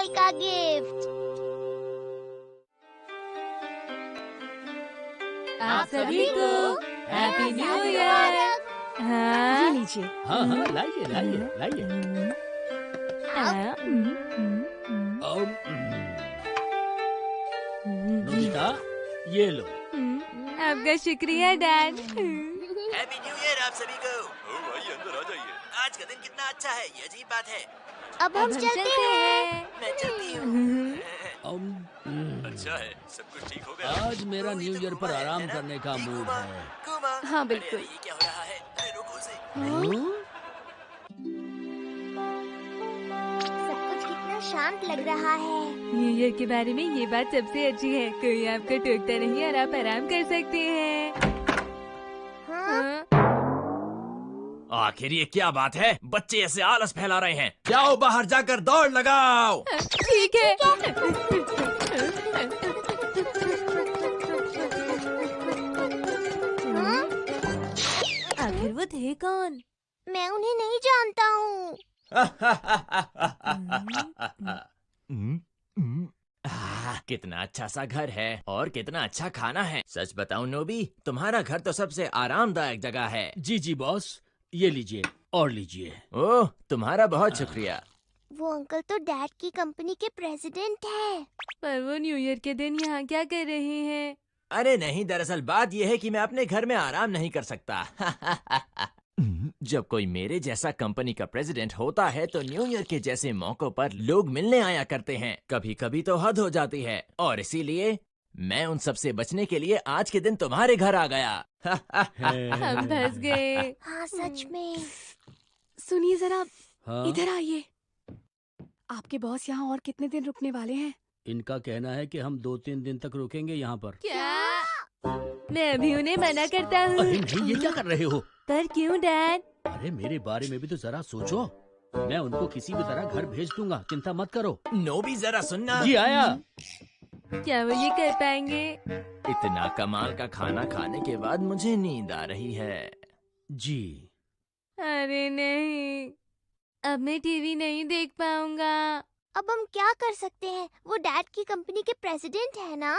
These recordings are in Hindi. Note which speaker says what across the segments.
Speaker 1: साल का गिफ्ट।
Speaker 2: आप सभी को हैप्पी न्यू ईयर।
Speaker 3: ये लीजिए।
Speaker 4: हाँ हाँ, लाइए लाइए लाइए। नोबिता, ये लो।
Speaker 2: आपका शुक्रिया डैड।
Speaker 5: हैप्पी न्यू ईयर आप सभी को। आइए अंदर आ जाइए। आज का दिन कितना अच्छा है, ये अजीब बात है।
Speaker 1: अब हम चलते हैं।
Speaker 5: मैं चलती हूँ।
Speaker 6: अच्छा है, सब कुछ ठीक हो गया।
Speaker 4: आज मेरा न्यू ईयर पर आराम करने का मूड है।
Speaker 5: कुमा,
Speaker 3: हाँ बिल्कुल।
Speaker 5: ये क्या हो रहा है? अरे रुको उसे।
Speaker 1: सब कुछ कितना शांत लग रहा है।
Speaker 2: न्यू ईयर के बारे में ये बात सबसे अच्छी है, कोई आपको टोकता नहीं और आप आराम कर सकते हैं।
Speaker 1: हाँ?
Speaker 6: आखिर ये क्या बात है? बच्चे ऐसे आलस फैला रहे हैं। जाओ बाहर जाकर दौड़ लगाओ।
Speaker 2: ठीक है।
Speaker 1: हाँ?
Speaker 2: आखिर वो थे कौन?
Speaker 1: मैं उन्हें नहीं जानता हूँ।
Speaker 6: कितना अच्छा सा घर है और कितना अच्छा खाना है। सच बताऊं नोबी, तुम्हारा घर तो सबसे आरामदायक जगह है।
Speaker 4: जी जी बॉस, ये लीजिए और लीजिए।
Speaker 6: ओह, तुम्हारा बहुत शुक्रिया।
Speaker 1: वो अंकल तो डैड की कंपनी के प्रेसिडेंट है।
Speaker 2: पर वो न्यू ईयर के दिन यहाँ क्या कर रहे हैं?
Speaker 6: अरे नहीं, दरअसल बात यह है कि मैं अपने घर में आराम नहीं कर सकता। जब कोई मेरे जैसा कंपनी का प्रेसिडेंट होता है तो न्यू ईयर के जैसे मौकों पर लोग मिलने आया करते हैं। कभी कभी तो हद हो जाती है और इसीलिए मैं उन सब से बचने के लिए आज के दिन तुम्हारे घर आ गया।
Speaker 2: हम फंस गए।
Speaker 1: हाँ सच में।
Speaker 3: सुनिए जरा,
Speaker 4: हाँ?
Speaker 3: इधर आइए। आपके बॉस यहाँ और कितने दिन रुकने वाले हैं?
Speaker 4: इनका कहना है कि हम 2-3 दिन तक रुकेंगे यहाँ पर।
Speaker 2: क्या? मैं अभी उन्हें मना करता हूँ।
Speaker 4: अरे नहीं, ये क्या कर रहे हो?
Speaker 2: पर क्यों डैड?
Speaker 4: अरे मेरे बारे में भी तो जरा सोचो। मैं उनको किसी भी तरह घर भेज दूंगा, चिंता मत करो।
Speaker 6: नोबी जरा सुनना।
Speaker 4: जी आया।
Speaker 2: क्या वो ये कर पाएंगे?
Speaker 6: इतना कमाल का खाना खाने के बाद मुझे नींद आ रही है।
Speaker 4: जी।
Speaker 2: अरे नहीं, अब मैं टीवी नहीं देख पाऊंगा।
Speaker 1: अब हम क्या कर सकते हैं? वो डैड की कंपनी के प्रेसिडेंट है ना।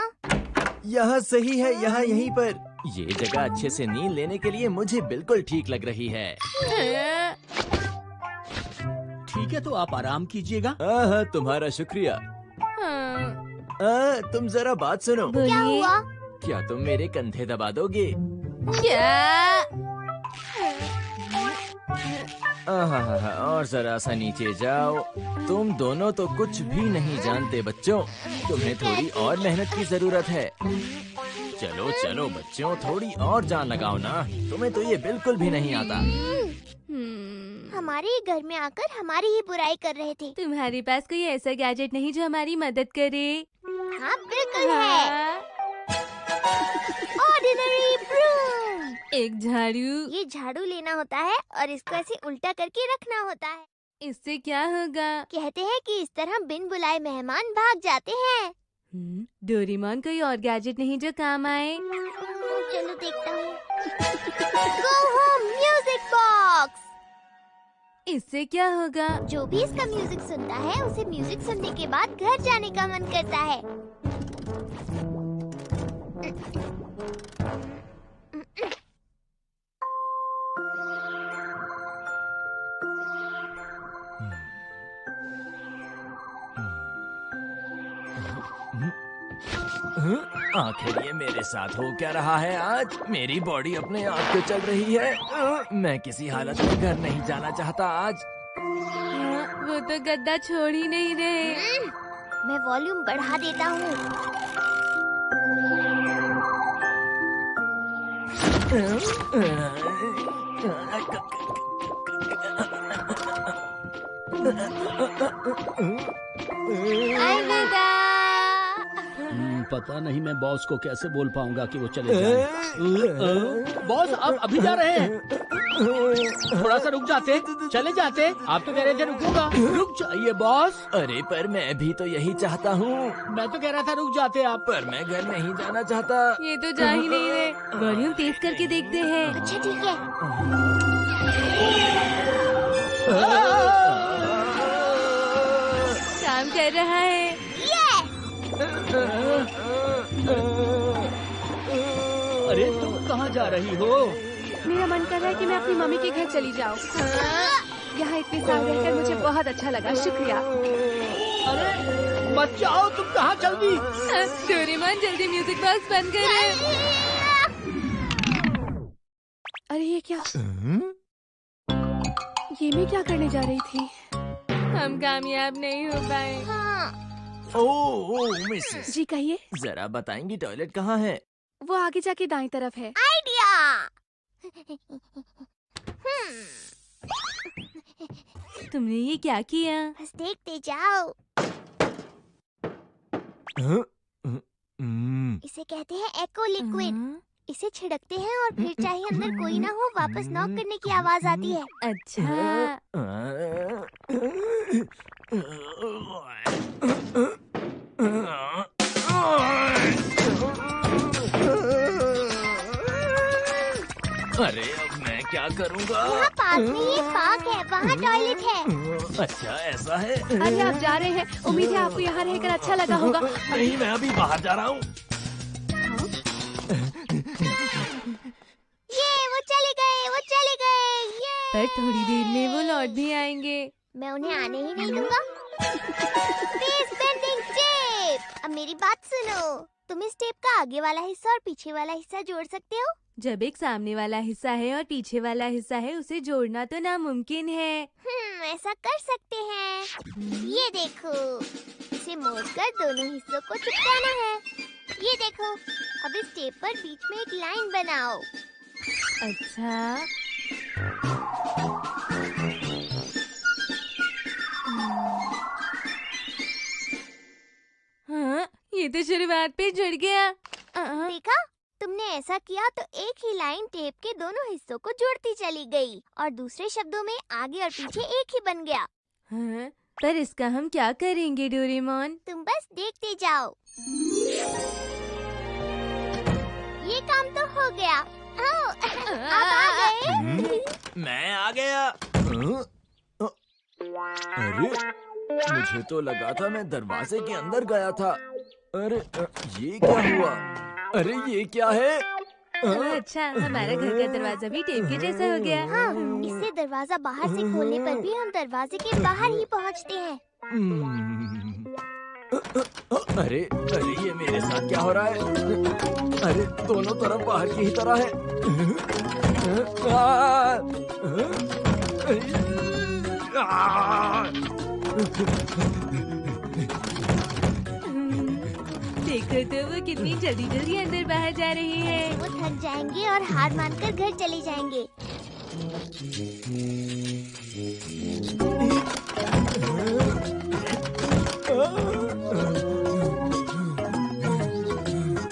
Speaker 6: यहाँ सही है, यहाँ यहीं पर। ये जगह अच्छे से नींद लेने के लिए मुझे बिल्कुल ठीक लग रही है।
Speaker 4: ठीक है, तो आप आराम कीजिएगा।
Speaker 6: हाँ, तुम्हारा शुक्रिया। तुम जरा बात सुनो।
Speaker 1: क्या
Speaker 2: बोलिए।
Speaker 1: हुआ?
Speaker 6: क्या तुम मेरे कंधे दबा दोगे?
Speaker 2: क्या?
Speaker 6: और जरा सा नीचे जाओ। तुम दोनों तो कुछ भी नहीं जानते बच्चों। तुम्हें थोड़ी और मेहनत की जरूरत है। चलो चलो बच्चों, थोड़ी और जान लगाओ ना। तुम्हें तो ये बिल्कुल भी नहीं आता।
Speaker 1: हमारे ही घर में आकर हमारी ही बुराई कर रहे थे।
Speaker 2: तुम्हारे पास कोई ऐसा गैजेट नहीं जो हमारी मदद करे?
Speaker 1: हाँ बिल्कुल है। Ordinary broom.
Speaker 2: एक झाड़ू।
Speaker 1: ये झाड़ू लेना होता है और इसको ऐसे उल्टा करके रखना होता है।
Speaker 2: इससे क्या होगा?
Speaker 1: कहते हैं कि इस तरह बिन बुलाए मेहमान भाग जाते हैं।
Speaker 2: डोरेमोन कोई और गैजेट नहीं जो काम आए?
Speaker 1: चलो देखता हूँ। Go home music box.
Speaker 2: इससे क्या होगा?
Speaker 1: जो भी इसका म्यूजिक सुनता है उसे म्यूजिक सुनने के बाद घर जाने का मन करता है।
Speaker 6: आखिर ये मेरे साथ हो क्या रहा है आज? मेरी बॉडी अपने आप पे चल रही है। मैं किसी हालत में घर नहीं जाना चाहता आज।
Speaker 2: वो तो गद्दा छोड़ ही नहीं रहे।
Speaker 1: मैं वॉल्यूम बढ़ा देता हूँ।
Speaker 2: अलविदा।
Speaker 4: पता नहीं मैं बॉस को कैसे बोल पाऊंगा कि वो चले जाएं। बॉस आप अभी जा रहे हैं? थोड़ा सा रुक जाते, चले जाते। आप तो कह रहे थे रुकूंगा। रुक जाइए बॉस।
Speaker 6: अरे पर मैं भी तो यही चाहता हूँ।
Speaker 4: मैं तो कह रहा था रुक जाते आप।
Speaker 6: पर मैं घर नहीं जाना चाहता।
Speaker 2: ये तो जा ही नहीं रहे। वॉल्यूम तेज करके देखते हैं।
Speaker 1: अच्छा ठीक है।
Speaker 2: काम काम कर रहा है।
Speaker 4: अरे तुम कहाँ जा रही हो?
Speaker 3: मेरा मन कर रहा है कि मैं अपनी मम्मी के घर चली जाऊँ। यहाँ इतने साल रहकर मुझे बहुत अच्छा लगा, शुक्रिया।
Speaker 4: अरे मत जाओ, तुम कहाँ चल दी?
Speaker 2: डोरेमोन जल्दी म्यूजिक बॉक्स बंद करो।
Speaker 3: अरे ये क्या? ये मैं क्या करने जा रही थी?
Speaker 2: हम कामयाब नहीं हो पाए।
Speaker 6: ओह मिसेस,
Speaker 3: जी कहिए।
Speaker 6: जरा बताएंगी टॉयलेट कहाँ है?
Speaker 3: वो आगे जाके दाईं तरफ है।
Speaker 1: आइडिया।
Speaker 2: तुमने ये क्या किया?
Speaker 1: बस देखते जाओ। इसे कहते हैं एको लिक्विड। इसे छिड़कते हैं और फिर चाहे अंदर कोई ना हो, वापस नॉक करने की आवाज आती है।
Speaker 2: अच्छा।
Speaker 6: अरे अब मैं क्या करूँगा?
Speaker 1: यहाँ पास में ये पार्क है, वहाँ टॉयलेट है।
Speaker 6: अच्छा ऐसा है?
Speaker 3: अरे आप जा रहे हैं, उम्मीद है आपको यहाँ रहकर अच्छा लगा होगा।
Speaker 6: नहीं, मैं अभी बाहर जा रहा हूँ।
Speaker 1: ये वो चले गए, वो चले गए। ये
Speaker 2: पर थोड़ी देर में वो लौट भी आएंगे।
Speaker 1: मैं उन्हें आने ही नहीं दूंगा। Face bending tape. अब मेरी बात सुनो, तुम इस टेप का आगे वाला हिस्सा और पीछे वाला हिस्सा जोड़ सकते हो।
Speaker 2: जब एक सामने वाला हिस्सा है और पीछे वाला हिस्सा है, उसे जोड़ना तो नामुमकिन है।
Speaker 1: ऐसा कर सकते हैं। ये देखो, इसे मोड़कर दोनों हिस्सों को चिपकाना है। ये देखो, अब इस टेप पर बीच में एक लाइन बनाओ।
Speaker 2: अच्छा। हाँ, ये तो शुरुआत पे जुड़ गया।
Speaker 1: देखा, तुमने ऐसा किया तो एक ही लाइन टेप के दोनों हिस्सों को जोड़ती चली गई और दूसरे शब्दों में आगे और पीछे एक ही बन गया।
Speaker 2: हाँ, पर इसका हम क्या करेंगे डोरेमोन?
Speaker 1: तुम बस देखते जाओ। ये काम तो हो गया। आप आ गए।
Speaker 6: मैं आ गया। अरे मुझे तो लगा था मैं दरवाजे के अंदर गया था। अरे ये क्या हुआ? अरे ये क्या है?
Speaker 2: अच्छा, हमारा घर का दरवाजा भी टेप के जैसा हो गया।
Speaker 1: हाँ, इससे दरवाजा बाहर से खोलने पर भी हम दरवाजे के बाहर ही पहुँचते हैं।
Speaker 6: अरे अरे ये मेरे साथ क्या हो रहा है? अरे दोनों तरफ बाहर की ही तरह है।
Speaker 2: देखो तो वो कितनी जल्दी जल्दी अंदर बाहर जा रही है।
Speaker 1: वो थक जाएंगे और हार मानकर घर चले जाएंगे।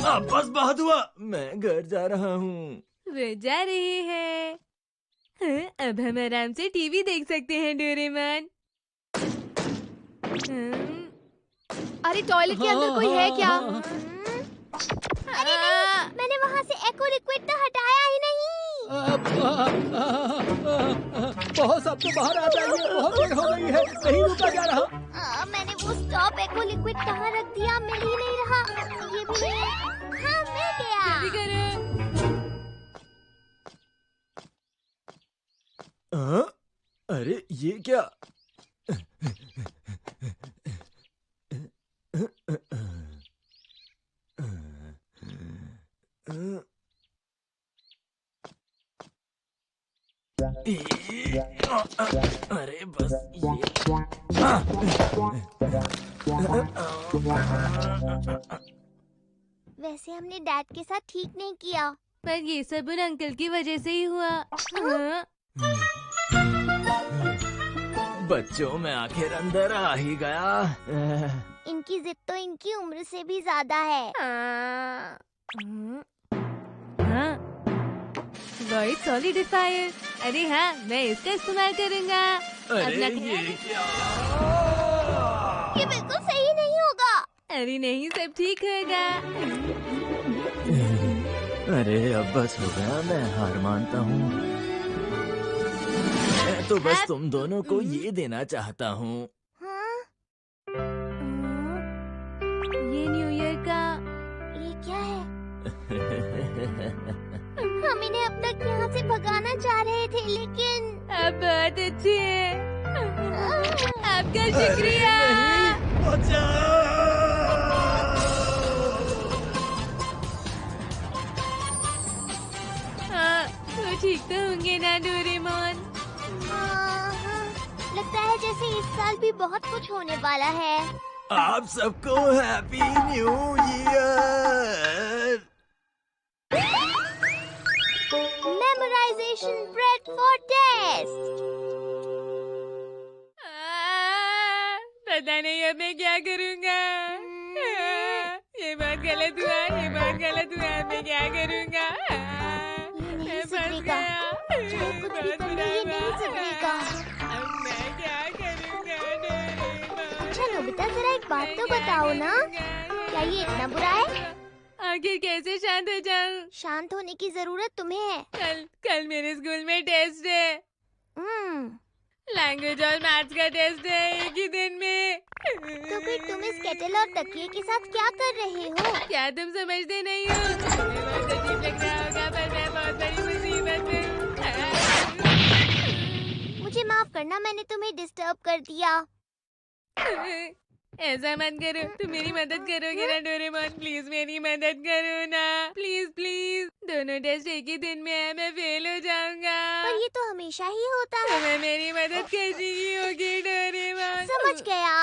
Speaker 6: अब बस बहुत हुआ, मैं घर जा रहा हूँ।
Speaker 2: वो जा रही है। हाँ, अब हम आराम से टीवी देख सकते हैं डोरेमोन।
Speaker 3: अरे टॉयलेट के अंदर कोई है क्या?
Speaker 1: अरे नहीं, मैंने वहाँ से एको लिक्विड तो हटाया ही नहीं।
Speaker 4: बहुत सब तो बाहर आ जाइए, बहुत देर हो गई है, नहीं रुका जा रहा।
Speaker 1: मैंने वो स्टॉप एको लिक्विड कहाँ रख दिया, मिल ही नहीं रहा। ये भी नहीं है। हाँ, मिल गया।
Speaker 2: जल्दी करो।
Speaker 6: अरे ये क्या? अरे बस ये
Speaker 1: वैसे हमने डैड के साथ ठीक नहीं किया।
Speaker 2: पर ये सब उन अंकल की वजह से ही हुआ। हाँ?
Speaker 6: बच्चों में आखिर अंदर आ ही गया।
Speaker 1: इनकी जिद तो इनकी उम्र से भी ज्यादा है।
Speaker 2: हाँ, वॉइस सॉलिडिफायर। अरे हाँ, मैं इसका इस्तेमाल करूँगा।
Speaker 6: अरे
Speaker 2: अपना
Speaker 6: ये क्या?
Speaker 1: ये बिल्कुल सही नहीं होगा।
Speaker 2: अरे नहीं, सब ठीक होगा।
Speaker 6: अरे अब बस हो गया, मैं हार मानता हूँ। मैं तो बस तुम दोनों को ये देना चाहता हूँ।
Speaker 1: हाँ?
Speaker 2: ये न्यू ईयर का
Speaker 1: ये क्या है? हम इन्हें अब तक यहाँ से भगाना चाह रहे थे, लेकिन
Speaker 2: आप बहुत अच्छे हैं। आपका शुक्रिया। हाँ, वो ठीक तो होंगे ना डोरेमोन?
Speaker 1: हाँ, लगता है जैसे इस साल भी बहुत कुछ होने वाला है।
Speaker 5: आप सबको happy new year.
Speaker 1: Memorization bread for test.
Speaker 2: पता नहीं अब मैं क्या करूँगा। ये बहुत गलत हुआ, ये बहुत गलत हुआ। मैं क्या करूँगा? मैं फंस गया।
Speaker 1: चाहे कुछ भी कर ले, ये नहीं सुधरेगा।
Speaker 2: अब मैं क्या करूँगा डोरेमोन?
Speaker 1: अच्छा नोबिता, जरा एक बात तो बताओ ना, क्या ये इतना बुरा है?
Speaker 2: आखिर कैसे शांत हो जाऊं?
Speaker 1: शांत होने की जरूरत तुम्हें है।
Speaker 2: कल मेरे स्कूल में टेस्ट है। लैंग्वेज और मैथ्स का टेस्ट है एक ही दिन में।
Speaker 1: तो फिर तुम इस केटल और तकिए के साथ क्या कर रहे हो?
Speaker 2: क्या तुम समझते नहीं हो? तुम्हें बहुत अजीब लग रहा होगा, पर मैं बहुत बड़ी मुसीबत हूँ।
Speaker 1: मुझे माफ करना, मैंने तुम्हें डिस्टर्ब कर दिया।
Speaker 2: ऐसा मत करो। तुम मेरी मदद करोगे ना डोरेमोन? प्लीज मेरी मदद करो ना, प्लीज प्लीज। दोनों टेस्ट एक ही दिन में है, मैं फेल हो जाऊंगा।
Speaker 1: पर ये तो हमेशा ही होता है।
Speaker 2: तुम्हें मेरी मदद कैसी की होगी डोरेमोन?
Speaker 1: समझ गया।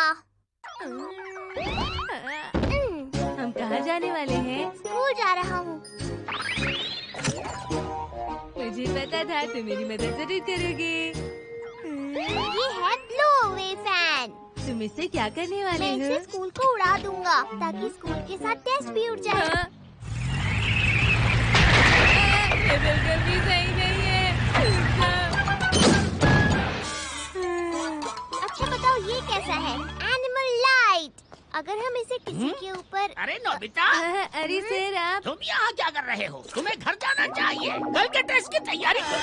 Speaker 2: हम कहाँ जाने वाले हैं?
Speaker 1: स्कूल जा रहा हूँ।
Speaker 2: मुझे पता था तुम मेरी मदद जरूर करोगे।
Speaker 1: ये है ब्लो अवे फैन।
Speaker 2: तुम इससे क्या करने वाले
Speaker 1: मैं
Speaker 2: हो?
Speaker 1: इसे स्कूल को उड़ा दूंगा ताकि स्कूल के साथ टेस्ट भी उड़ जाए।
Speaker 2: हाँ? ये बिल्कुल भी सही नहीं है।
Speaker 1: अच्छा बताओ, ये कैसा है? Animal light. अगर हम इसे किसी के ऊपर
Speaker 4: अरे नोबिता,
Speaker 2: अरे सर आप
Speaker 4: तुम यहाँ क्या कर रहे हो? तुम्हें घर जाना चाहिए। कल के टेस्ट की तैयारी
Speaker 1: तो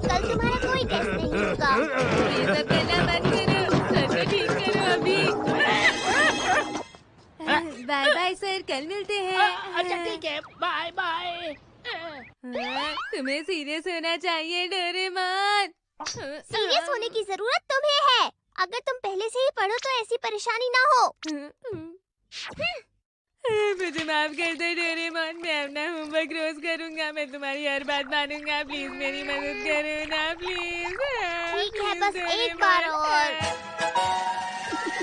Speaker 1: कल तुम्हारा कोई टेस्ट नहीं होगा।
Speaker 2: ये सब करना बंद करो। सर ठीक करो अभी। बाय बाय सर, कल मिलते हैं।
Speaker 4: अच्छा ठीक है, बाय बाय।
Speaker 2: तुम्हें सीरियस होना चाहिए डोरेमोन।
Speaker 1: सीरियस होने की जरूरत तुम्हें है। अगर तुम पहले से ही पढ़ो तो ऐसी परेशानी ना हो।
Speaker 2: मुझे माफ कर दो डोरेमोन, मैं अपना होमवर्क रोज करूंगा। मैं तुम्हारी हर बात मानूंगा। प्लीज मेरी मदद करो ना, प्लीज।
Speaker 1: ठीक है, बस एक बार और।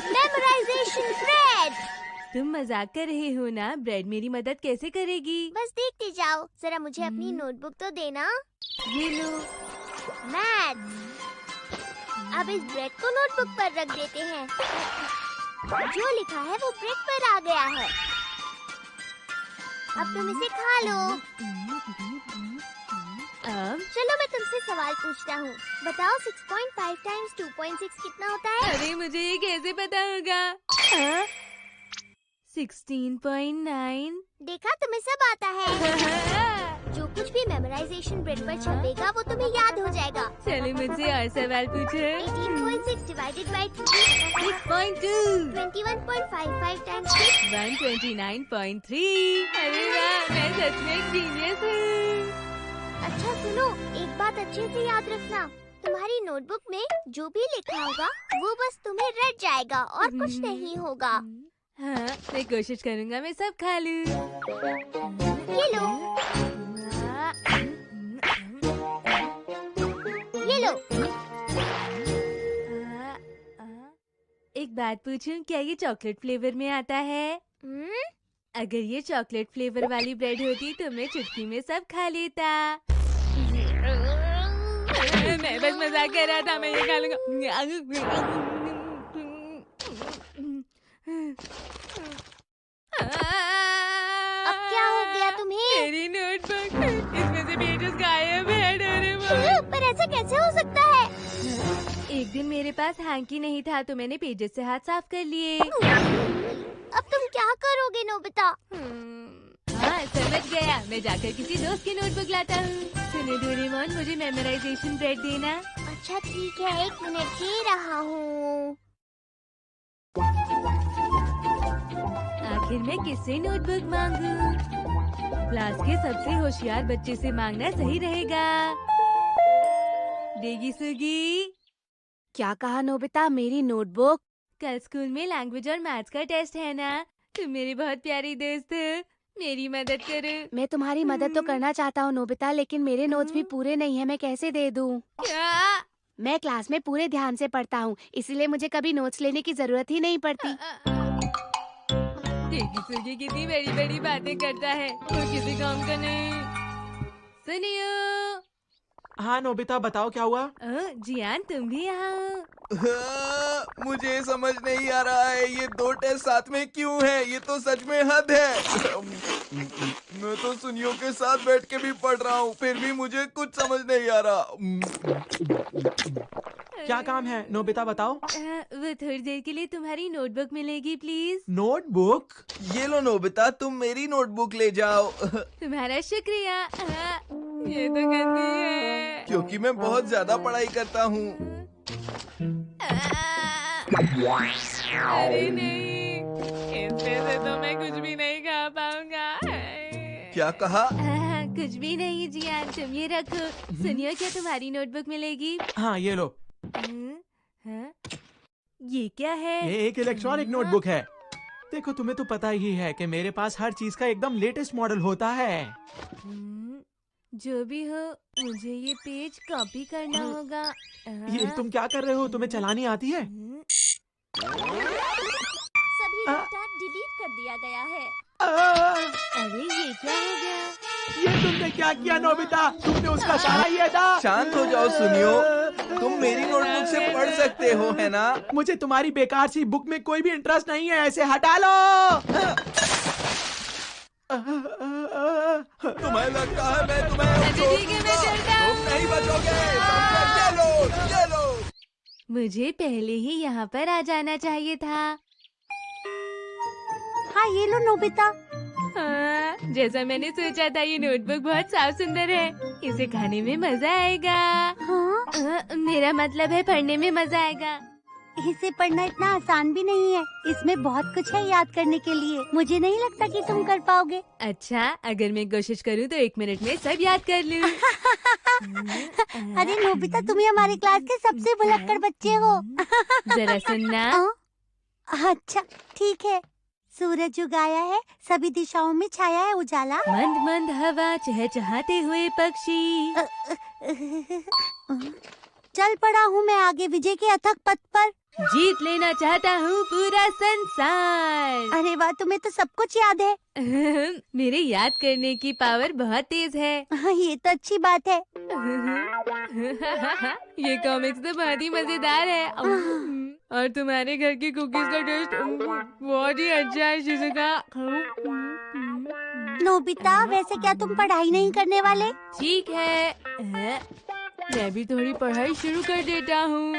Speaker 1: Memorisation bread.
Speaker 2: तुम मजाक कर रहे हो ना? ब्रेड मेरी मदद कैसे करेगी?
Speaker 1: बस देखते जाओ। जरा मुझे अपनी नोटबुक तो देना।
Speaker 2: ये लो।
Speaker 1: मैथ्स। अब इस ब्रेड को नोटबुक पर रख देते हैं। जो लिखा है वो ब्रेड पर आ गया है। अब तुम इसे खा लो। चलो मैं तुमसे सवाल पूछता हूँ। बताओ 6.5 टाइम्स 2.6 कितना होता है?
Speaker 2: अरे मुझे ये कैसे पता होगा? 16.9।
Speaker 1: देखा, तुम्हें सब आता है। जो कुछ भी मेमोराइजेशन ब्रेड पर छपेगा वो तुम्हें याद हो जाएगा।
Speaker 2: चलो मुझसे और सवाल पूछो।
Speaker 1: 18.6 डिवाइडेड बाय
Speaker 2: 6.2।
Speaker 1: 21.55 टाइम्स 6।
Speaker 2: 129.3। अरे वाह, मैं सच में जीनियस हूँ।
Speaker 1: अच्छा सुनो, एक बात अच्छे से याद रखना। तुम्हारी नोटबुक में जो भी लिखा होगा वो बस तुम्हें रट जाएगा और कुछ नहीं होगा।
Speaker 2: हाँ, मैं कोशिश करूँगा मैं सब खा लूँ।
Speaker 1: ये लो, ये लो।
Speaker 2: एक बात पूछूं, क्या ये चॉकलेट फ्लेवर में आता है? अगर ये चॉकलेट फ्लेवर वाली ब्रेड होती तो मैं चुटकी में सब खा लेता। मैं बस मजाक कर रहा था, मैं ये खा लूंगा।
Speaker 1: अब क्या हो गया तुम्हें?
Speaker 2: मेरी नोटबुक, इसमें से पेजेस गायब है डोरेमोन।
Speaker 1: पर ऐसा कैसे हो सकता है?
Speaker 2: एक दिन मेरे पास हैंकी नहीं था तो मैंने पेजेस से हाथ साफ कर लिए।
Speaker 1: अब तुम क्या करोगे नोबिता?
Speaker 2: हाँ समझ गया, मैं जाकर किसी दोस्त की नोटबुक लाता हूँ। सुनो डोरेमोन, जियान मुझे मेमोराइजेशन ब्रेड देना।
Speaker 1: अच्छा ठीक है, 1 मिनट दे रहा हूँ।
Speaker 2: आखिर मैं किससे नोटबुक मांगूं? क्लास के सबसे होशियार बच्चे से मांगना सही रहेगा। देगी सुगी।
Speaker 3: क्या कहा नोबिता? मेरी नोटबुक?
Speaker 2: कल स्कूल में लैंग्वेज और मैथ्स का टेस्ट है ना? तुम मेरी बहुत प्यारी दोस्त हो, मेरी मदद करो।
Speaker 3: मैं तुम्हारी मदद तो करना चाहता हूँ नोबिता, लेकिन मेरे नोट्स भी पूरे नहीं है। मैं कैसे दे दूँ?
Speaker 2: क्या?
Speaker 3: मैं क्लास में पूरे ध्यान से पढ़ता हूँ, इसीलिए मुझे कभी नोट्स लेने की जरूरत ही नहीं पड़ती।
Speaker 2: देगी सुगी कितनी बड़ी बड़ी बातें करता है, वो किसी काम का नहीं। सुनियो।
Speaker 7: हाँ नोबिता, बताओ क्या हुआ?
Speaker 2: जियान तुम भी यहाँ?
Speaker 5: मुझे समझ नहीं आ रहा है ये 2 टेस्ट साथ में क्यों है। ये तो सच में हद है। मैं तो सुनियो के साथ बैठ के भी पढ़ रहा हूँ, फिर भी मुझे कुछ समझ नहीं आ रहा।
Speaker 7: क्या काम है नोबिता, बताओ।
Speaker 2: वो थोड़ी देर के लिए तुम्हारी नोटबुक मिलेगी प्लीज।
Speaker 7: नोटबुक?
Speaker 5: ये लो नोबिता, तुम मेरी नोटबुक ले जाओ।
Speaker 2: तुम्हारा शुक्रिया। ये तो गंदी है।
Speaker 5: क्योंकि मैं बहुत ज्यादा पढ़ाई करता हूँ।
Speaker 2: अरे नहीं, इसमें से तो मैं कुछ भी नहीं खा पाऊंगा।
Speaker 5: क्या कहा?
Speaker 2: कुछ भी नहीं जियान, तुम ये रखो। सुनियो, क्या तुम्हारी नोटबुक मिलेगी?
Speaker 7: हाँ ये लो।
Speaker 2: हाँ? ये क्या है?
Speaker 7: ये एक इलेक्ट्रॉनिक नोटबुक है। देखो, तुम्हें तो पता ही है कि मेरे पास हर चीज का एकदम लेटेस्ट मॉडल होता है।
Speaker 2: जो भी हो, मुझे ये पेज कॉपी करना होगा।
Speaker 7: ये तुम क्या कर रहे हो? तुम्हें चलानी आती है?
Speaker 1: सभी डेटा डिलीट कर दिया गया है।
Speaker 2: अरे ये क्या हो गया?
Speaker 7: ये तुमने क्या किया नोबिता? तुमने उसका सहारा लिया था।
Speaker 5: शांत हो जाओ सुनियो, तुम मेरी नोटबुक से पढ़ सकते हो, है ना?
Speaker 7: मुझे तुम्हारी बेकार सी बुक में कोई भी इंटरेस्ट नहीं है, ऐसे हटा लो।
Speaker 5: तुम्हें लगता है मैं तुम्हें
Speaker 2: ठीक है, मैं चलता हूँ।
Speaker 5: तुम नहीं बचोगे। ये लो, ये लो।
Speaker 2: मुझे पहले ही यहाँ पर आ जाना चाहिए था।
Speaker 1: हाँ ये लो नोबिता।
Speaker 2: हाँ, जैसा मैंने सोचा था, ये नोटबुक बहुत साफ सुंदर है। इसे खाने में मजा आएगा।
Speaker 1: हाँ?
Speaker 2: मेरा मतलब है पढ़ने में मजा आएगा।
Speaker 1: इसे पढ़ना इतना आसान भी नहीं है, इसमें बहुत कुछ है याद करने के लिए। मुझे नहीं लगता कि तुम कर पाओगे।
Speaker 2: अच्छा, अगर मैं कोशिश करूँ तो 1 मिनट में सब याद कर लूँ।
Speaker 1: अरे नोबिता, तुम ही हमारी क्लास के सबसे भुलक्कड़ बच्चे हो।
Speaker 2: जरा सुनना।
Speaker 1: अच्छा ठीक है। सूरज उगाया है, सभी दिशाओं में छाया है उजाला।
Speaker 2: मंद मंद हवा, चहचहाते हुए पक्षी।
Speaker 1: चल पड़ा हूँ मैं आगे विजय के अथक पथ पर।
Speaker 2: जीत लेना चाहता हूँ पूरा संसार।
Speaker 1: अरे वाह, तुम्हें तो सब कुछ याद है।
Speaker 2: मेरे याद करने की पावर बहुत तेज है।
Speaker 1: ये तो अच्छी बात है।
Speaker 2: ये कॉमिक्स तो बहुत ही मजेदार है। और तुम्हारे घर की कुकीज का टेस्ट बहुत ही अच्छा है शिजुका।
Speaker 1: नोबिता, वैसे क्या तुम पढ़ाई नहीं करने वाले?
Speaker 2: ठीक है, मैं भी थोड़ी पढ़ाई शुरू कर देता हूँ।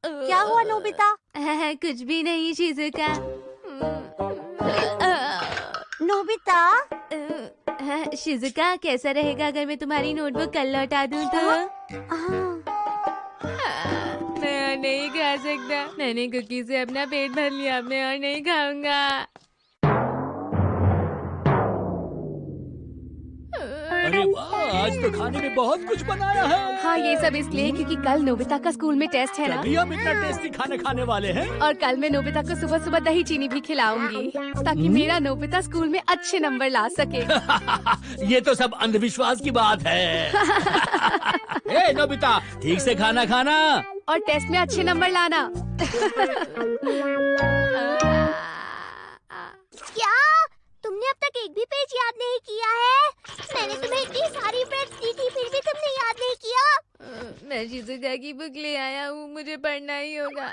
Speaker 1: क्या हुआ नोबिता?
Speaker 2: कुछ भी नहीं शिजुका।
Speaker 1: नोबिता,
Speaker 2: शिजुका, कैसा रहेगा अगर मैं तुम्हारी नोटबुक कल लौटा दूँ तो? मैं और नहीं खा सकता। मैंने कुकी से अपना पेट भर लिया, मैं और नहीं खाऊंगा।
Speaker 4: अरे वाह, आज तो खाने में बहुत कुछ बनाया है।
Speaker 3: हाँ, ये सब इसलिए क्योंकि कल नोबिता का स्कूल में टेस्ट है ना।
Speaker 4: तभी हम इतना टेस्टी खाने खाने वाले हैं।
Speaker 3: और कल मैं नोबिता को सुबह सुबह दही चीनी भी खिलाऊंगी, ताकि मेरा नोबिता स्कूल में अच्छे नंबर ला सके।
Speaker 4: ये तो सब अंधविश्वास की बात है। ए नोबिता, ठीक से खाना खाना
Speaker 3: और टेस्ट में अच्छे नंबर लाना।
Speaker 1: क्या तुमने अब तक एक भी पेज याद नहीं किया है? मैंने तुम्हें इतनी सारी फ्रेंड्स दी थी, फिर भी तुमने याद नहीं किया।
Speaker 2: मैं शिजुका की बुक ले आया हूँ, मुझे पढ़ना ही होगा।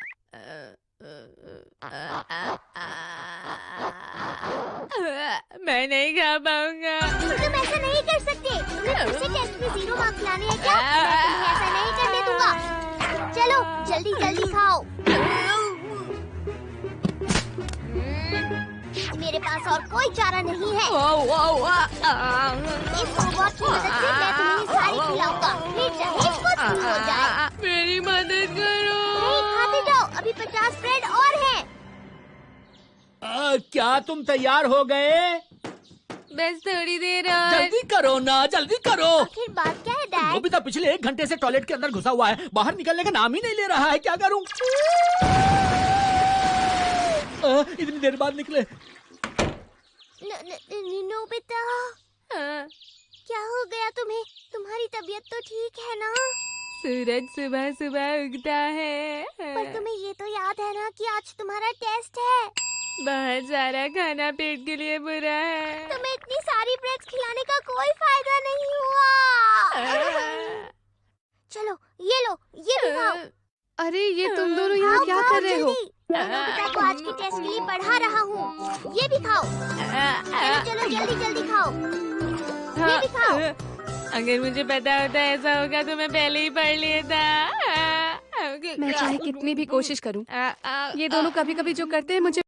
Speaker 2: मैं नहीं खा पाऊंगा।
Speaker 1: तुम ऐसा नहीं कर सकते। तुम्हें फिर से टेस्ट में 0 मार्क्स लाने हैं क्या? मैं तुम्हें ऐसा नहीं करने दूंगा। चलो जल्दी जल्दी खाओ। मेरे पास और कोई चारा नहीं है। इस रोबोट की मदद से मैं तुम्हें ये सारी खिलाऊंगा, फिर चाहे कुछ भी हो जाए।
Speaker 2: मेरी मदद करो।
Speaker 1: नहीं, खाते जाओ, अभी 50 ब्रेड और हैं।
Speaker 4: क्या तुम तैयार हो गए?
Speaker 2: बस थोड़ी देर और।
Speaker 4: जल्दी करो ना, जल्दी करो।
Speaker 1: आखिर बात क्या है डैड?
Speaker 4: नोबिता पिछले 1 घंटे से टॉयलेट के अंदर घुसा हुआ है, बाहर निकलने का नाम ही नहीं ले रहा है। क्या करूं? इतनी देर बाद निकले।
Speaker 1: नोबिता, क्या हो गया तुम्हें? तुम्हारी तबीयत तो ठीक है ना?
Speaker 2: सूरज सुबह सुबह उगता है।
Speaker 1: पर तुम्हें ये तो याद है ना कि आज तुम्हारा टेस्ट है।
Speaker 2: बहुत सारा खाना पेट के लिए बुरा है।
Speaker 1: तुम्हें इतनी सारी ब्रेड्स खिलाने का कोई फायदा नहीं हुआ। चलो ये लो, ये भी खाओ।
Speaker 3: अरे ये तुम दोनों यहाँ
Speaker 1: खाओ,
Speaker 3: क्या
Speaker 1: खाओ
Speaker 3: कर रहे हो?
Speaker 1: जल्दी। मैं नोबिता को आज के टेस्ट के लिए पढ़ा रहा हूँ। ये भी खाओ। चलो चलो जल्दी जल्दी खाओ। ये भी खाओ।
Speaker 2: अगर मुझे पता होता ऐसा होगा तो मैं पहले ही पढ़ लेता।
Speaker 3: मैं चाहे कितनी भी कोशिश करूं, ये दोनों कभी कभी जो करते हैं मुझे